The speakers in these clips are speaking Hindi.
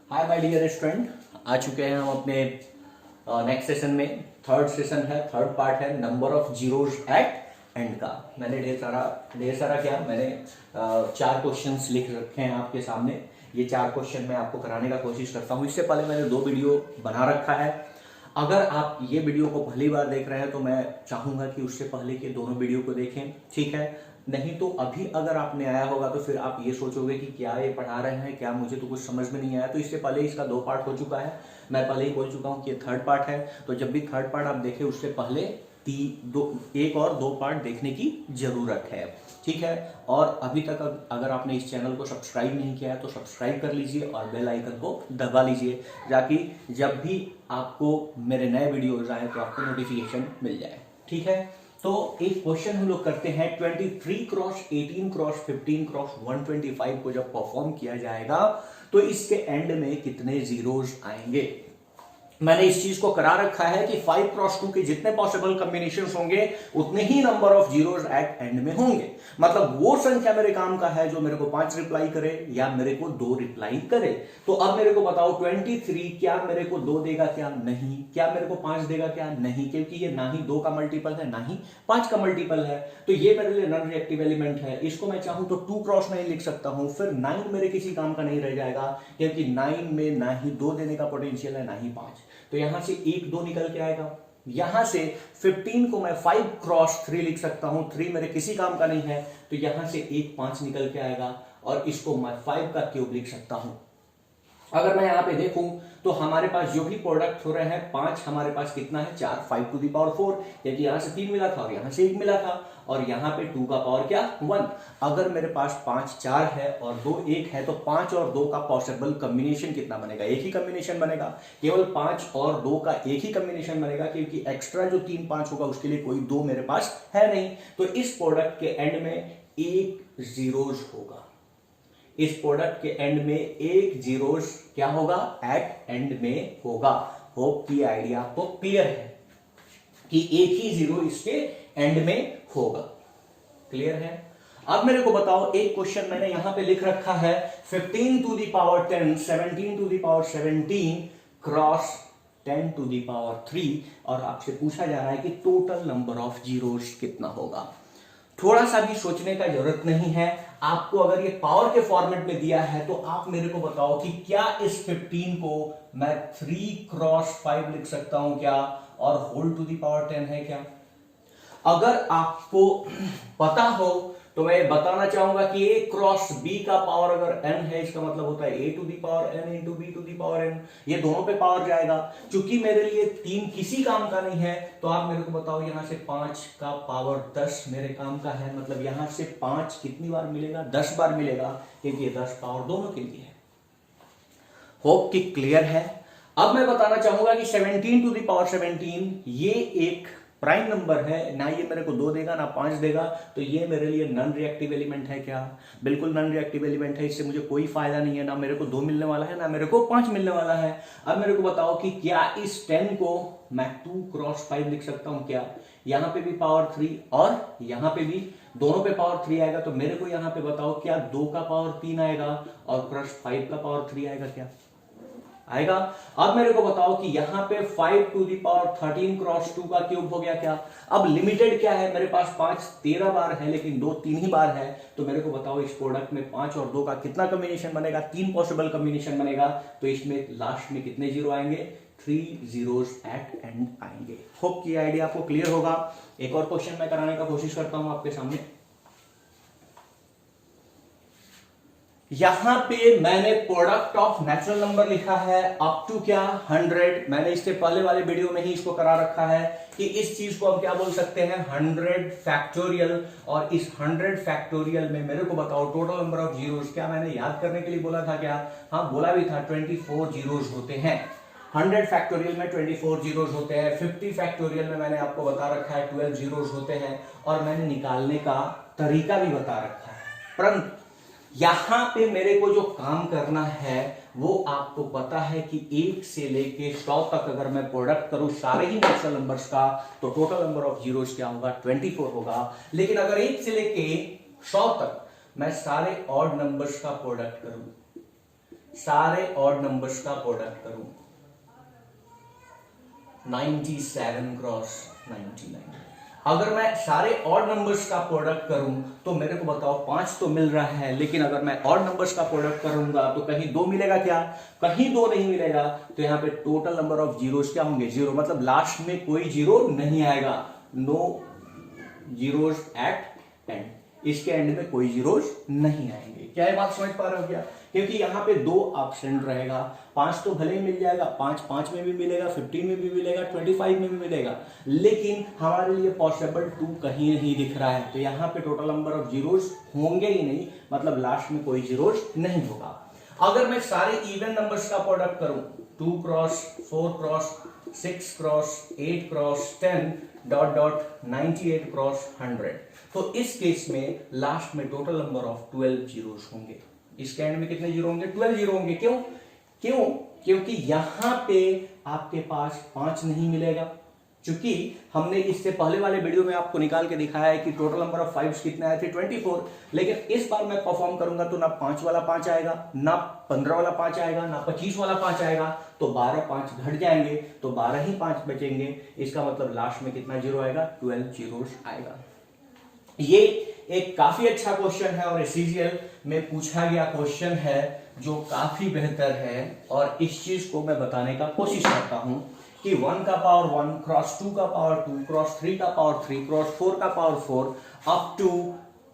हाय माय डियर स्टूडेंट, आ चुके हैं हम अपने नेक्स्ट सेशन में। थर्ड सेशन है, थर्ड पार्ट है number of zeros at end का। मैंने ढेर सारा क्या मैंने चार क्वेश्चंस लिख रखे हैं आपके सामने। ये चार क्वेश्चन मैं आपको कराने का कोशिश करता हूँ। इससे पहले मैंने दो वीडियो बना रखा है। अगर आप ये वीडियो को पहली बार देख रहे हैं तो मैं चाहूंगा कि उससे पहले के दोनों वीडियो को देखें, ठीक है। नहीं तो अभी अगर आपने आया होगा तो फिर आप ये सोचोगे कि क्या ये पढ़ा रहे हैं, क्या मुझे तो कुछ समझ में नहीं आया। तो इससे पहले इसका दो पार्ट हो चुका है। मैं पहले ही बोल चुका हूँ कि ये थर्ड पार्ट है। तो जब भी थर्ड पार्ट आप देखें उससे पहले एक और दो पार्ट देखने की जरूरत है, ठीक है। और अभी तक अगर आपने इस चैनल को सब्सक्राइब नहीं किया है तो सब्सक्राइब कर लीजिए और बेल आइकन को दबा लीजिए, ताकि जब भी आपको मेरे नए वीडियोज आए तो आपको नोटिफिकेशन मिल जाए, ठीक है। तो एक क्वेश्चन हम लोग करते हैं 23 क्रॉस 18 क्रॉस 15 क्रॉस 125 को जब परफॉर्म किया जाएगा तो इसके एंड में कितने जीरोज आएंगे। मैंने इस चीज को करा रखा है कि 5 क्रॉस 2 के जितने पॉसिबल कॉम्बिनेशंस होंगे उतने ही number of zeros at end में होंगे। मतलब वो संख्या मेरे काम का है जो मेरे को 5 रिप्लाई करे या मेरे को 2 रिप्लाई करे। तो अब मेरे को बताओ 23 क्या मेरे को 2 देगा, क्या नहीं। क्या मेरे को 5 देगा, क्या नहीं, क्योंकि ये ना ही 2 का मल्टीपल है ना ही 5 का मल्टीपल है। तो ये मेरे लिए नॉन रिएक्टिव एलिमेंट है। इसको मैं चाहूं तो 2 क्रॉस नहीं लिख सकता हूं। फिर 9 मेरे किसी काम का नहीं रह जाएगा, क्योंकि 9 में ना ही 2 देने का पोटेंशियल है ना ही 5। तो यहां से 1 2 निकल के आएगा। यहां से 15 को मैं 5 क्रॉस 3 लिख सकता हूं। 3 मेरे किसी काम का नहीं है, तो यहां से 1 5 निकल के आएगा और इसको मैं 5 का क्यूब लिख सकता हूं। अगर मैं यहां पे देखूं तो हमारे पास जो भी प्रोडक्ट हो रहे हैं 5, हमारे पास कितना है 4, 5 टू दी पावर 4, क्योंकि यहां से 3 मिला था और यहां से 1 मिला था और यहां पे 2 का पावर क्या 1। अगर मेरे पास 5 4 है और 2 1 है तो 5 और 2 का पॉसिबल कॉम्बिनेशन कितना बनेगा, एक ही कॉम्बिनेशन बनेगा। केवल 5 और 2 का एक ही कॉम्बिनेशन बनेगा, क्योंकि एक्स्ट्रा जो 3 5 होगा उसके लिए कोई 2 मेरे पास है नहीं। तो इस प्रोडक्ट के एंड में 1 जीरोज होगा। इस प्रोडक्ट के एंड में 1 जीरोज क्या होगा, एट एंड में होगा। होप की आइडिया आपको क्लियर है कि एक ही जीरो इसके एंड में होगा। क्लियर है। अब मेरे को बताओ, एक क्वेश्चन मैंने यहां पे लिख रखा है 15 to the power 10, 17 to the power 17 cross 10 to the power 3, और आपसे पूछा जा रहा है कि टोटल नंबर ऑफ जीरोज कितना होगा। थोड़ा सा भी सोचने का जरूरत नहीं है आपको। अगर ये पावर के फॉर्मेट में दिया है तो आप मेरे को बताओ कि क्या इस 15 को मैं 3 क्रॉस 5 लिख सकता हूं क्या, और होल टू दी पावर 10 है क्या। अगर आपको पता हो तो मैं बताना चाहूंगा कि a क्रॉस b का पावर अगर n है, इसका मतलब होता है a to the power n into b to the power n। ये दोनों पे पावर जाएगा। चूंकि मेरे लिए 3 किसी काम का नहीं है तो आप मेरे को बताओ यहां से 5 का पावर 10 मेरे काम का है। मतलब यहां से 5 कितनी बार मिलेगा, 10 बार मिलेगा, क्योंकि ये 10 पावर दोनों के लिए है। होप कि क्लियर है। अब मैं बताना चाहूंगा कि 17 टू दी पावर 17 ये एक प्राइम नंबर है। ना ये मेरे को 2 देगा ना 5 देगा, तो ये मेरे लिए नॉन रिएक्टिव एलिमेंट है क्या, बिल्कुल नॉन रिएक्टिव एलिमेंट है। इससे मुझे कोई फायदा नहीं है, ना मेरे को 2 मिलने वाला है ना मेरे को 5 मिलने वाला है। अब मेरे को बताओ कि क्या इस 10 को मैं 2 क्रॉस 5 लिख सकता हूं क्या। यहां पे भी पावर 3 और यहां पे भी दोनों पे पावर 3 आएगा। तो मेरे को यहां पे बताओ क्या 2 का पावर 3 आएगा और क्रॉस 5 का पावर 3 आएगा क्या, आएगा। अब मेरे को बताओ कि यहां पे 5 टू दी पावर 13 क्रॉस 2 का क्यूब हो गया क्या। अब लिमिटेड क्या है, मेरे पास 5 13 बार है लेकिन 2 3 ही बार है। तो मेरे को बताओ इस प्रोडक्ट में 5 और 2 का कितना कॉम्बिनेशन बनेगा, 3 पॉसिबल कॉम्बिनेशन बनेगा। तो इसमें लास्ट में कितने जीरो आएंगे, 3 जीरोज एट एंड आएंगे। होप की आइडिया आपको क्लियर होगा। एक और क्वेश्चन मैं कराने का कोशिश करता हूं आपके सामने। यहां पे मैंने प्रोडक्ट ऑफ नेचुरल नंबर लिखा है अप टू क्या 100। मैंने इसके पहले वाले वीडियो में ही इसको करा रखा है कि इस चीज को हम क्या बोल सकते हैं 100 फैक्टोरियल। और इस 100 फैक्टोरियल में मेरे को बताओ टोटल नंबर ऑफ जीरोज, क्या मैंने याद करने के लिए बोला था क्या, हाँ बोला भी था 24 जीरोज होते हैं। 100 फैक्टोरियल में 24 जीरोज होते हैं। 50 फैक्टोरियल में मैंने आपको बता रखा है 12 जीरोज होते हैं, और मैंने निकालने का तरीका भी बता रखा है। परंतु यहां पे मेरे को जो काम करना है वो आपको पता है कि 1 से लेके 100 तक अगर मैं प्रोडक्ट करूं सारे ही नेचुरल नंबर्स का तो टोटल नंबर ऑफ जीरोज क्या होगा 24 होगा। लेकिन अगर 1 से लेके 100 तक मैं सारे ऑड नंबर्स का प्रोडक्ट करूं सारे ऑड नंबर्स का प्रोडक्ट करूं, 97 क्रॉस 99। अगर मैं सारे ऑड नंबर्स का प्रोडक्ट करूं तो मेरे को बताओ 5 तो मिल रहा है, लेकिन अगर मैं ऑड नंबर्स का प्रोडक्ट करूंगा तो कहीं 2 मिलेगा क्या? कहीं 2 नहीं मिलेगा। तो यहां पे टोटल नंबर ऑफ जीरोस क्या होंगे? 0, मतलब लास्ट में कोई जीरो नहीं आएगा। नो जीरोस एट एंड, इसके एंड में कोई जीरोस नहीं आएंगे। क्या ये बात समझ पा रहे हो क्या? क्योंकि यहाँ पे 2 ऑप्शन रहेगा। 5 तो भले ही मिल जाएगा, 5 में भी मिलेगा, 15 में भी मिलेगा, 25 में भी मिलेगा, लेकिन हमारे लिए पॉसिबल 2 कहीं नहीं दिख रहा है। तो यहाँ पे टोटल नंबर ऑफ जीरोस होंगे ही नहीं, मतलब लास्ट में कोई जीरोस नहीं होगा। अगर मैं सारे इवन नंबर्स का प्रोडक्ट करूं, 2 cross 4 cross 6 cross 8 cross 10 dot dot 98 cross 100, तो इस केस में लास्ट में टोटल नंबर ऑफ 12 जीरोस होंगे। इसके एंड में कितने जीरो होंगे? 12 जीरो होंगे। क्यों? क्योंकि यहां पे आपके पास 5 नहीं मिलेगा, क्योंकि हमने इससे पहले वाले वीडियो में आपको निकाल के दिखाया है कि टोटल नंबर ऑफ 5 कितने आए थे? 24। लेकिन इस बार मैं परफॉर्म करूंगा तो ना 5 वाला 5 आएगा, ना 15 वाला 5 आएगा, ना 25 वाला 5 आएगा, तो 12 5 घट जाएंगे, तो 12 ही 5 बचेंगे। इसका मतलब लास्ट में कितना जीरो आएगा? 12 जीरोस आएगा। ये एक काफी अच्छा क्वेश्चन है और सीजीएल में पूछा गया क्वेश्चन है, जो काफी बेहतर है। और इस चीज को मैं बताने का कोशिश करता हूं कि 1 का पावर 1 क्रॉस 2 का पावर 2 क्रॉस 3 का पावर 3 क्रॉस 4 का पावर 4 अप टू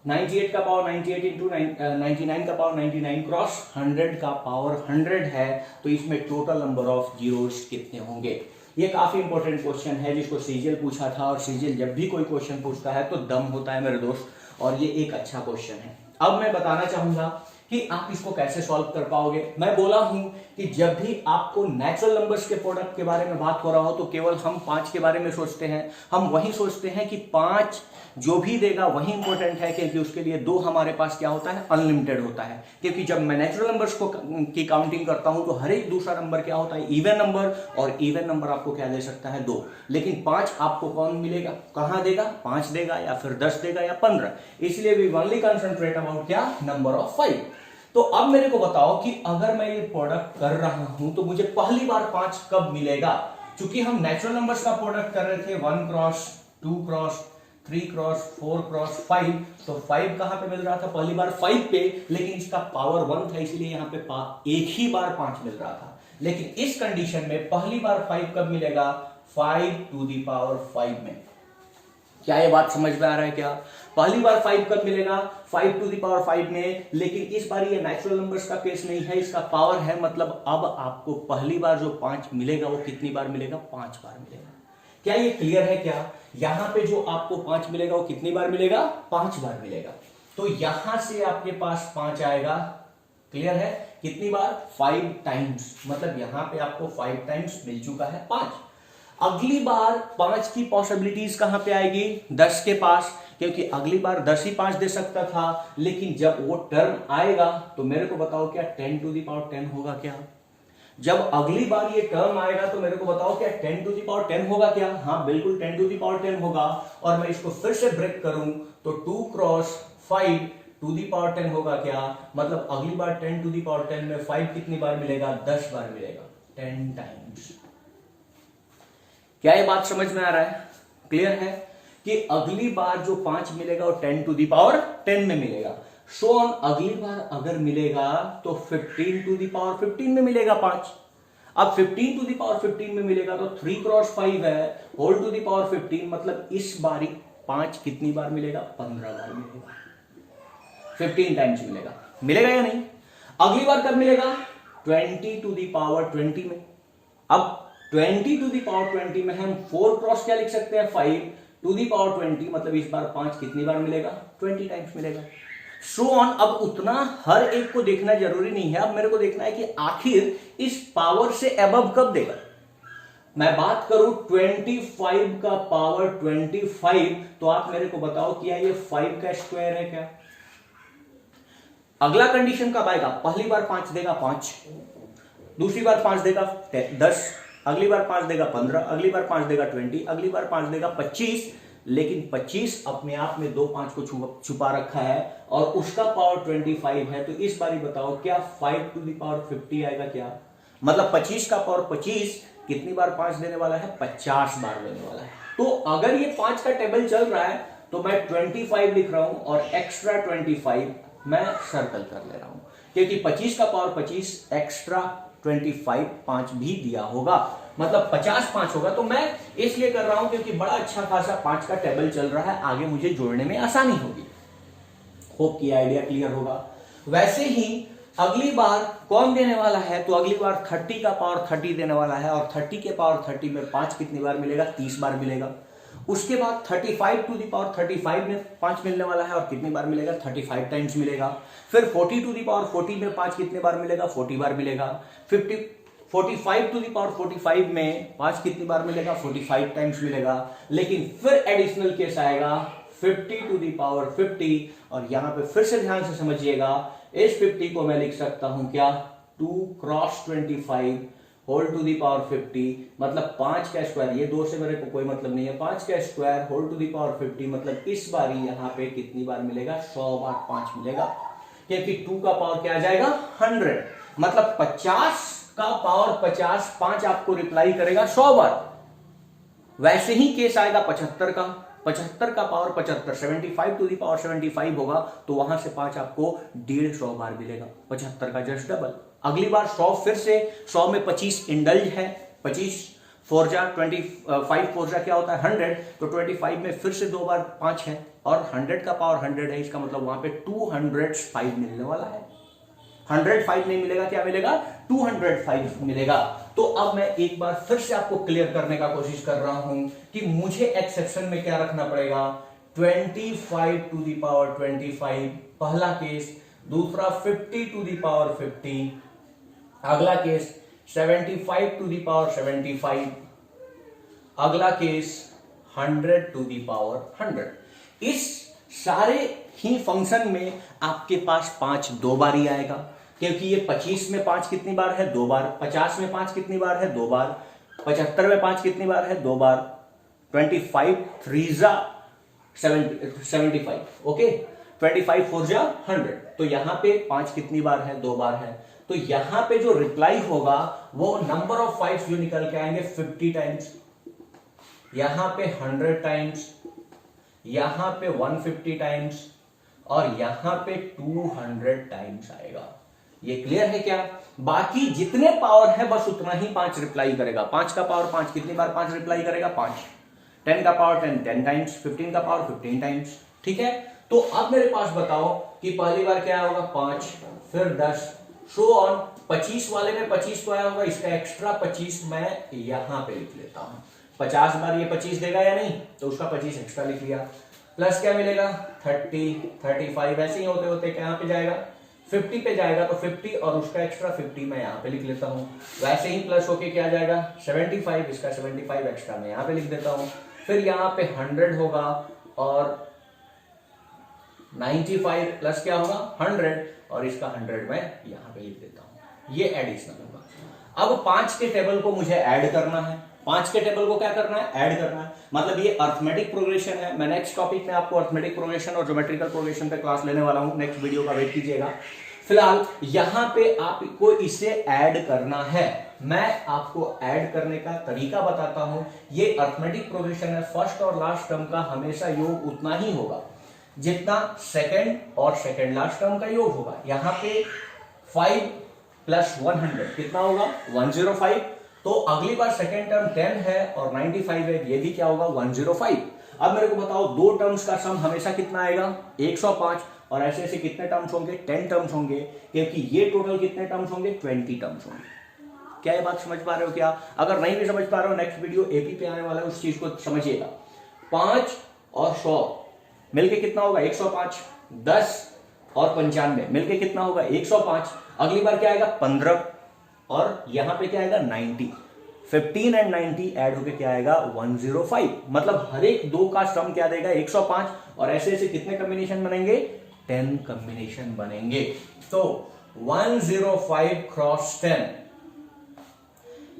98 का पावर 98 इंटू 99 का पावर 99 क्रॉस 100 का पावर 100 है। तो इसमें टोटल नंबर ऑफ जीरोस कितने होंगे? ये काफी इंपॉर्टेंट क्वेश्चन है, जिसको सीजीएल पूछा था, और सीजीएल जब भी कोई क्वेश्चन पूछता है तो दम होता है मेरे दोस्त, और ये एक अच्छा क्वेश्चन है। अब मैं बताना चाहूंगा कि आप इसको कैसे सॉल्व कर पाओगे। मैं बोला हूं कि जब भी आपको नेचुरल नंबर्स के प्रोडक्ट के बारे में बात हो रहा हो तो केवल हम 5 के बारे में सोचते हैं। हम वही सोचते हैं कि 5 जो भी देगा वही इंपॉर्टेंट है, क्योंकि उसके लिए 2 हमारे पास क्या होता है? अनलिमिटेड होता है। क्योंकि जब मैं नेचुरल नंबर्स को की काउंटिंग करता हूं तो हर एक दूसरा नंबर क्या होता है? इवन नंबर, और इवन नंबर आपको क्या दे सकता है? 2। लेकिन 5 आपको कौन मिलेगा? कहां देगा? 5 देगा, या फिर 10 देगा, या 15। इसलिए वी ओनली कंसंट्रेट अबाउट क्या? Number of 5। तो अब मेरे को बताओ कि अगर मैं ये प्रोडक्ट कर रहा हूं तो मुझे पहली बार 5 कब मिलेगा? क्योंकि हम नेचुरल नंबर्स का प्रोडक्ट कर रहे थे 1 क्रॉस 2 क्रॉस 3 क्रॉस 4 क्रॉस 5, तो 5 कहां पे मिल रहा था? पहली बार 5 पे, लेकिन इसका पावर 1 था, इसलिए यहां पे एक ही बार 5 मिल रहा था। लेकिन इस कंडीशन में पहली बार 5 कब मिलेगा? 5 टू द पावर 5 में। क्या ये बात समझ में आ रहा है क्या? पहली बार 5 कब मिलेगा? 5 टू द पावर 5 में। लेकिन इस बार ये नेचुरल नंबर्स का केस नहीं है, इसका पावर है, मतलब अब आपको पहली बार जो 5 मिलेगा वो कितनी बार मिलेगा? 5 बार मिलेगा। क्या ये क्लियर है क्या? यहां पे जो आपको 5 मिलेगा वो कितनी बार मिलेगा? 5 बार मिलेगा। तो यहां से आपके पास 5 आएगा। क्लियर है? कितनी बार? 5 टाइम्स, मतलब यहां पे आपको 5 टाइम्स मिल चुका है 5। अगली बार 5 की पॉसिबिलिटीज कहां पे आएगी? 10 के पास, क्योंकि अगली बार 10 ही 5 दे सकता था। लेकिन जब वो टर्म आएगा तो मेरे को बताओ क्या 10 टू द पावर 10 होगा क्या? जब अगली बार ये टर्म आएगा तो मेरे को बताओ क्या 10 टू द पावर 10 होगा क्या? हाँ बिल्कुल 10 टू द पावर 10 होगा। और मैं इसको फिर से ब्रेक करूं तो 2 क्रॉस 5 टू दी पावर 10 होगा क्या? मतलब अगली बार 10 टू दी पावर 10 में 5 कितनी बार मिलेगा? 10 बार मिलेगा, 10 टाइम्स। क्या ये बात समझ में आ रहा है? क्लियर है कि अगली बार जो 5 मिलेगा वो 10 टू दी पावर 10 में मिलेगा। सो ऑन अगली बार अगर मिलेगा तो 15 टू दी पावर 15 में मिलेगा 5। अब 15 टू दी पावर 15 में मिलेगा तो 3 क्रॉस 5 है होल टू दी पावर 15, मतलब इस बारी 5 कितनी बार मिलेगा? 15 बार मिलेगा, 15 टाइम्स मिलेगा। मिलेगा या नहीं? अगली बार कब मिलेगा? 20 टू दी पावर 20 में। अब 20 टू दी पावर 20 में हम 4 क्रॉस क्या लिख सकते हैं? 5 टू दी पावर 20, मतलब इस बार 5 कितनी बार मिलेगा? 20 टाइम्स मिलेगा। So on. अब उतना हर एक को देखना जरूरी नहीं है, अब मेरे को देखना है कि आखिर इस पावर से अबव कब देगा। मैं बात करूं 25 का पावर 25, तो आप मेरे को बताओ क्या ये 5 का स्क्वायर है क्या? अगला कंडीशन कब आएगा? पहली बार 5 देगा 5, दूसरी बार 5 देगा 10, अगली बार 5 देगा 15, अगली बार 5 देगा 20, अगली बार 5 देगा 25, लेकिन 25 अपने आप में दो 5 को छुपा रखा है और उसका पावर 25 है। तो इस बारी बताओ क्या 5 टू द पावर 50 आएगा क्या? मतलब 25 का पावर 25 कितनी बार 5 देने वाला है? 50 बार देने वाला है। तो अगर ये 5 का टेबल चल रहा है तो मैं 25 लिख रहा हूं और एक्स्ट्रा 25 मैं सर्कल कर ले रहा हूं, क्योंकि 25 का पावर 25 एक्स्ट्रा 25 5 भी दिया होगा, मतलब 50 5 होगा। तो मैं इसलिए कर रहा हूं क्योंकि बड़ा अच्छा खासा 5 का टेबल चल रहा है, आगे मुझे जोड़ने में आसानी होगी। होप कि आइडिया क्लियर होगा। वैसे ही अगली बार कौन देने वाला है? तो अगली बार 30 का पावर 30 देने वाला है और 30 के पावर 30 में 5 कितनी बार मिलेगा? 30 बार मिलेगा। उसके बाद 35 टू द पावर 35 में 5 मिलने वाला है और कितनी बार मिलेगा? 35 टाइम्स मिलेगा। फिर 40 टू द पावर 40 में 5 कितने बार मिलेगा? 40 बार मिलेगा। 45 टू द पावर 45 में 5 कितनी बार मिलेगा? 45 टाइम्स मिलेगा। लेकिन फिर एडिशनल केस आएगा 50 टू द पावर 50 और यहां पे फिर से ध्यान से समझिएगा, इस 50 को मैं लिख सकता हूं क्या? 2 cross 25 whole to the power 50, मतलब 5 का स्क्वायर, ये 2 से मेरे को कोई मतलब नहीं है, 5 का square whole to the power 50, मतलब इस बारी यहां पे कितनी बार मिलेगा? 100 बार 5 मिलेगा, क्योंकि 2 का पावर क्या आ जाएगा? 100, मतलब 50 का पावर 50 5 आपको रिप्लाई करेगा 100 बार। वैसे ही केस आएगा 75 का, 75 का पावर 75 75 टू दी पावर 75 होगा, तो वहां से 5 आपको 150 बार मिलेगा, 75 का जस्ट डबल। अगली बार 100 फिर से 100 में 25 इंडल्ज है, 25 फोरजा 25 फोरजा क्या होता है? 100, तो 25 में फिर से 2 बार 5 है और 100 का पावर 100 है, इसका मतलब वहां पे 205 मिलने वाला है। 105 नहीं मिलेगा, क्या मिलेगा? 205 मिलेगा। तो अब मैं एक बार फिर से आपको क्लियर करने का कोशिश कर रहा हूं कि मुझे एक्सेप्शन में क्या रखना पड़ेगा? 25 टू दी पावर 25 पहला केस, दूसरा 50 टू दी पावर 50, अगला केस 75 टू दी पावर 75, अगला केस 100 टू दी पावर 100। इस सारे ही फंक्शन में आपके पास 5 दो बार ही आएगा, क्योंकि ये 25 में 5 कितनी बार है? 2 बार। 50 में 5 कितनी बार है? 2 बार। 75 में 5 कितनी बार है? 2 बार। 25 3 75, ओके। 25 4 100, तो यहां पे 5 कितनी बार है? 2 बार है। तो यहां पे जो रिप्लाई होगा वो नंबर ऑफ 5 जो निकल के आएंगे 50 टाइम्स, यहां पे 100 टाइम्स, यहां पे 150 टाइम्स और यहां पे 200 टाइम्स आएगा। ये क्लियर है क्या? बाकी जितने पावर है बस उतना ही 5 रिप्लाई करेगा। 5 का पावर 5 कितनी बार 5 रिप्लाई करेगा? 5। 10 का पावर 10 टाइम्स, 15 का पावर 15 टाइम्स, ठीक है। तो अब मेरे पास बताओ कि पहली बार क्या होगा? 5, फिर 10, सो ऑन। 25 वाले में 25 तो आया होगा, इसका एक्स्ट्रा 25 मैं यहां पे लिख लेता हूं। 50 बार ये 25 देगा या नहीं, तो उसका 25 एक्स्ट्रा लिख लिया। प्लस क्या मिलेगा? 30, 35, ऐसे ही होते होते कहां पे जाएगा? 50 पे जाएगा, तो 50 और उसका एक्स्ट्रा 50 मैं यहां पे लिख लेता हूं। वैसे ही प्लस होके क्या जाएगा? 75, इसका 75 एक्स्ट्रा मैं यहां पे लिख देता हूं। फिर यहां पे 100 होगा और 95 प्लस क्या होगा? 100 और इसका 100 मैं यहां पे लिख देता हूं। ये एडिशनल होगा। अब 5 के टेबल को मुझे ऐड करना है। 5 के टेबल को क्या करना है? ऐड करना है। मतलब ये अर्थमेटिक प्रोग्रेशन है। मैं नेक्स्ट टॉपिक में आपको अर्थमेटिक प्रोग्रेशन और ज्योमेट्रिकल प्रोग्रेशन पे क्लास लेने वाला हूं। नेक्स्ट वीडियो का वेट कीजिएगा। फिलहाल यहां पे आपको इसे ऐड करना है। मैं आपको ऐड करने का तरीका बताता हूं। ये अर्थमेटिक प्रोग्रेशन है। फर्स्ट और लास्ट टर्म का हमेशा योग उतना ही होगा जितना सेकंड और सेकंड लास्ट टर्म का योग होगा। यहां पे 5 प्लस 100 कितना होगा? 105। तो अगली बार सेकंड टर्म 10 है और 95 है, ये भी क्या होगा? 105। अब मेरे को बताओ दो टर्म्स का सम हमेशा कितना आएगा? 105। और ऐसे ऐसे कितने टर्म्स होंगे? 10 टर्म्स होंगे, क्योंकि ये टोटल कितने टर्म्स होंगे? 20 टर्म्स होंगे। क्या ये बात समझ पा रहे हो क्या? अगर नहीं भी समझ पा रहे हो, नेक्स्ट वीडियो एपी पे आने वाला है, उस चीज को समझिएगा। 5 और 100 मिलके कितना होगा? 105। 10 और 95 मिलके कितना होगा? 105। अगली बार क्या आएगा? 15 और यहां पे क्या आएगा? 90। 15 एंड 90 ऐड होके क्या आएगा? 105। मतलब हर एक दो का सम क्या देगा? 105। और ऐसे ऐसे कितने कॉम्बिनेशन बनेंगे? 10 कॉम्बिनेशन बनेंगे। तो 105 क्रॉस 10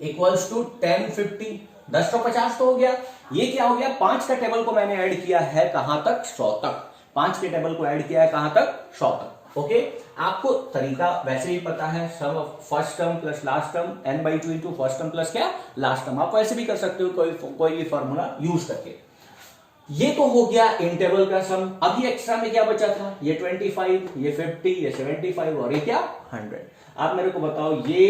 इक्वल्स टू 1050 10 तो 50 तो हो गया। ये क्या हो गया, 5 का टेबल को मैंने ऐड किया है कहां तक, 100 तक। 5 के टेबल को ऐड किया है कहां तक, 100 तक। ओके, आपको तरीका वैसे ही पता है, sum of first term plus last term n/2 into first term plus क्या, लास्ट टर्म। आप ऐसे भी कर सकते हो कोई भी फॉर्मूला यूज करके। ये तो हो गया इन टेबल का सम। अभी एक्स्ट्रा में क्या बचा था, ये 25, ये 50, ये 75 और ये क्या 100। आप मेरे को बताओ ये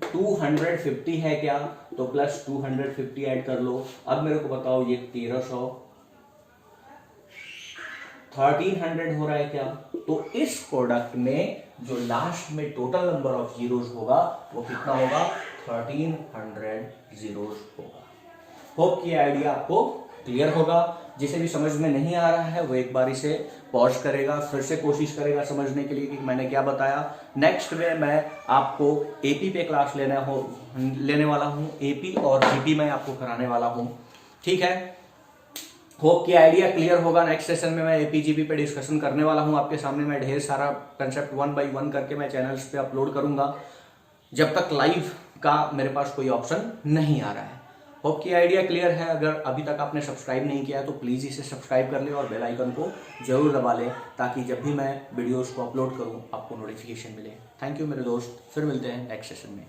250 है क्या, तो प्लस 250 ऐड कर लो। अब मेरे को बताओ ये 1300 1300 हो रहा है क्या, तो इस प्रोडक्ट में जो लास्ट में टोटल नंबर ऑफ जीरोस होगा वो कितना होगा, 1300 जीरोस होगा। होप कि आइडिया आपको क्लियर होगा। जिसे भी समझ में नहीं आ रहा है वो एक बार इसे पॉज करेगा, फिर से कोशिश करेगा समझने के लिए कि मैंने क्या बताया। नेक्स्ट में मैं आपको एपी पे क्लास लेने वाला हूँ, एपी और जीपी में आपको कराने वाला हूँ, ठीक है। होप कि आइडिया क्लियर होगा। नेक्स्ट सेशन में मैं एपी जीपी पे डिस्कशन करने वाला हूँ आपके सामने। मैं ढेर सारा कंसेप्ट 1 बाय 1 करके मैं चैनल्स पे अपलोड करूंगा, जब तक लाइव का मेरे पास कोई ऑप्शन नहीं आ रहा है। होप कि आइडिया क्लियर है। अगर अभी तक आपने सब्सक्राइब नहीं किया तो प्लीज़ इसे सब्सक्राइब कर ले और बेल आइकन को जरूर दबा लें, ताकि जब भी मैं वीडियोस को अपलोड करूं आपको नोटिफिकेशन मिले। थैंक यू मेरे दोस्त, फिर मिलते हैं नेक्स्ट सेशन में।